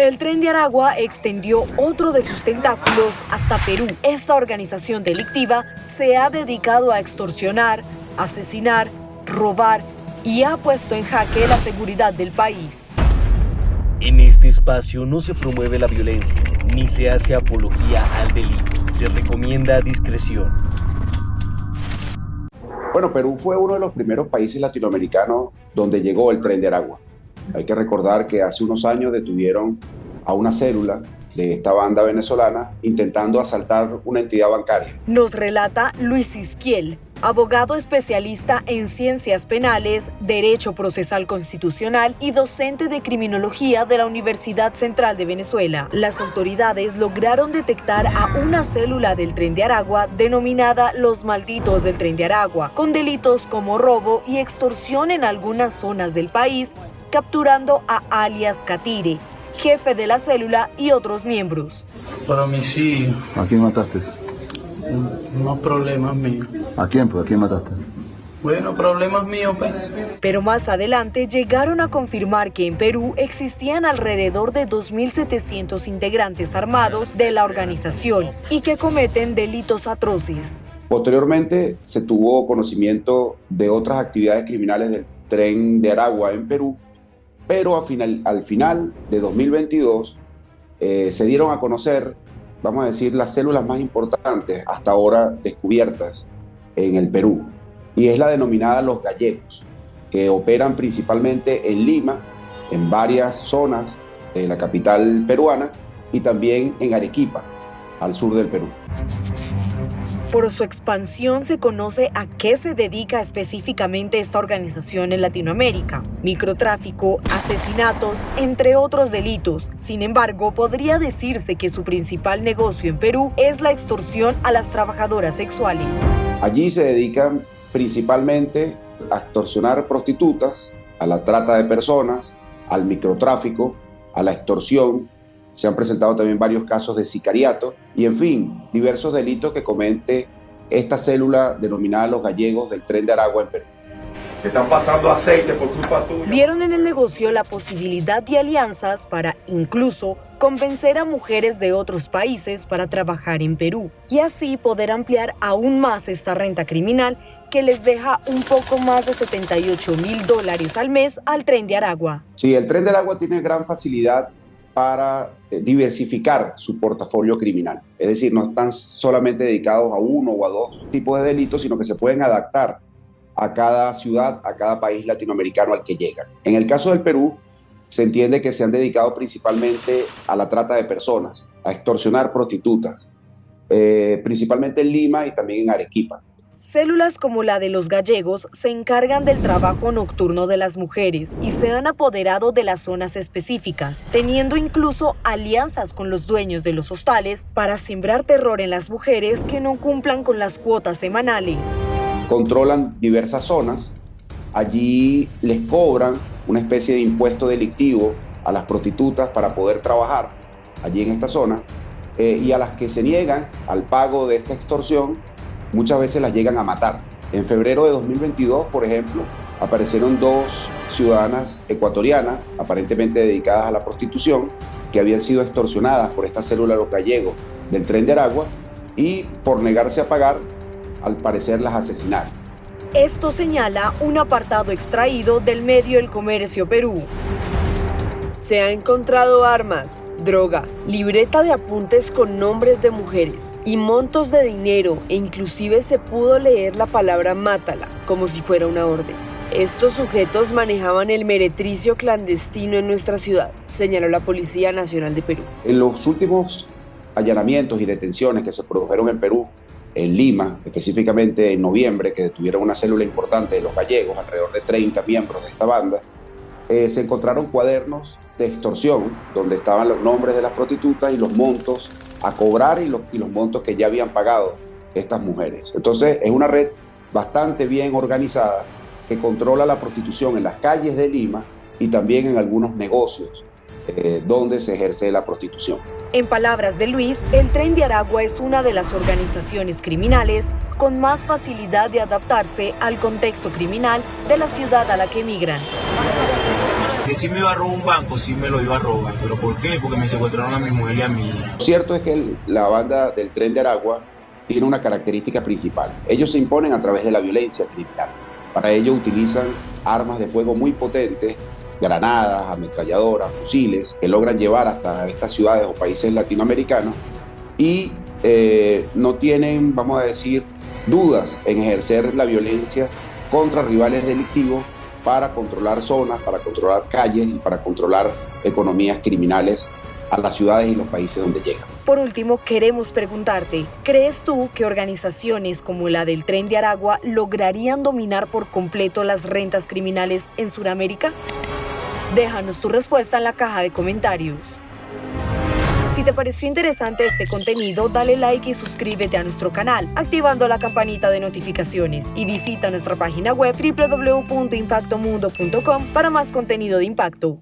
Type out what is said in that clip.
El Tren de Aragua extendió otro de sus tentáculos hasta Perú. Esta organización delictiva se ha dedicado a extorsionar, asesinar, robar y ha puesto en jaque la seguridad del país. En este espacio no se promueve la violencia, ni se hace apología al delito. Se recomienda discreción. Bueno, Perú fue uno de los primeros países latinoamericanos donde llegó el Tren de Aragua. Hay que recordar que hace unos años detuvieron a una célula de esta banda venezolana intentando asaltar una entidad bancaria. Nos relata Luis Isquiel, abogado especialista en ciencias penales, derecho procesal constitucional y docente de criminología de la Universidad Central de Venezuela. Las autoridades lograron detectar a una célula del Tren de Aragua denominada Los Malditos del Tren de Aragua, con delitos como robo y extorsión en algunas zonas del país, capturando a alias Catire, jefe de la célula, y otros miembros. Para mí sí. ¿A quién mataste? No problemas míos. ¿A quién? ¿Pues a quién mataste? Bueno, problemas míos, pues. Pero más adelante llegaron a confirmar que en Perú existían alrededor de 2.700 integrantes armados de la organización y que cometen delitos atroces. Posteriormente se tuvo conocimiento de otras actividades criminales del Tren de Aragua en Perú, pero al final de 2022 se dieron a conocer, vamos a decir, las células más importantes hasta ahora descubiertas en el Perú, y es la denominada Los Gallegos, que operan principalmente en Lima, en varias zonas de la capital peruana y también en Arequipa, al sur del Perú. Por su expansión se conoce a qué se dedica específicamente esta organización en Latinoamérica: microtráfico, asesinatos, entre otros delitos. Sin embargo, podría decirse que su principal negocio en Perú es la extorsión a las trabajadoras sexuales. Allí se dedican principalmente a extorsionar prostitutas, a la trata de personas, al microtráfico, a la extorsión. Se han presentado también varios casos de sicariato y, en fin, diversos delitos que comete esta célula denominada Los Gallegos del Tren de Aragua en Perú. Te están pasando aceite por culpa tuya. Vieron en el negocio la posibilidad de alianzas para incluso convencer a mujeres de otros países para trabajar en Perú y así poder ampliar aún más esta renta criminal que les deja un poco más de $78.000 al mes al Tren de Aragua. Sí, el Tren de Aragua tiene gran facilidad para diversificar su portafolio criminal. Es decir, no están solamente dedicados a uno o a dos tipos de delitos, sino que se pueden adaptar a cada ciudad, a cada país latinoamericano al que llegan. En el caso del Perú, se entiende que se han dedicado principalmente a la trata de personas, a extorsionar prostitutas, principalmente en Lima y también en Arequipa. Células como la de Los Gallegos se encargan del trabajo nocturno de las mujeres y se han apoderado de las zonas específicas, teniendo incluso alianzas con los dueños de los hostales para sembrar terror en las mujeres que no cumplan con las cuotas semanales. Controlan diversas zonas, allí les cobran una especie de impuesto delictivo a las prostitutas para poder trabajar allí en esta zona, y a las que se niegan al pago de esta extorsión, muchas veces las llegan a matar. En febrero de 2022, por ejemplo, aparecieron 2 ciudadanas ecuatorianas, aparentemente dedicadas a la prostitución, que habían sido extorsionadas por esta célula Los Gallegos del Tren de Aragua y, por negarse a pagar, al parecer las asesinaron. Esto señala un apartado extraído del medio El Comercio Perú. Se ha encontrado armas, droga, libreta de apuntes con nombres de mujeres y montos de dinero, e inclusive se pudo leer la palabra mátala, como si fuera una orden. Estos sujetos manejaban el meretricio clandestino en nuestra ciudad, señaló la Policía Nacional de Perú. En los últimos allanamientos y detenciones que se produjeron en Perú, en Lima, específicamente en noviembre, que detuvieron una célula importante de Los Gallegos, alrededor de 30 miembros de esta banda, se encontraron cuadernos de extorsión donde estaban los nombres de las prostitutas y los montos a cobrar y los montos que ya habían pagado estas mujeres. Entonces es una red bastante bien organizada que controla la prostitución en las calles de Lima y también en algunos negocios donde se ejerce la prostitución. En palabras de Luis, el Tren de Aragua es una de las organizaciones criminales con más facilidad de adaptarse al contexto criminal de la ciudad a la que emigran. Que si me iba a robar un banco, sí me lo iba a robar. ¿Pero por qué? Porque me secuestraron a mi mujer y a mi hija. Lo cierto es que la banda del Tren de Aragua tiene una característica principal. Ellos se imponen a través de la violencia criminal. Para ello utilizan armas de fuego muy potentes, granadas, ametralladoras, fusiles, que logran llevar hasta estas ciudades o países latinoamericanos y no tienen, vamos a decir, dudas en ejercer la violencia contra rivales delictivos para controlar zonas, para controlar calles y para controlar economías criminales a las ciudades y los países donde llegan. Por último, queremos preguntarte, ¿crees tú que organizaciones como la del Tren de Aragua lograrían dominar por completo las rentas criminales en Sudamérica? Déjanos tu respuesta en la caja de comentarios. Si te pareció interesante este contenido, dale like y suscríbete a nuestro canal, activando la campanita de notificaciones y visita nuestra página web www.impactomundo.com para más contenido de impacto.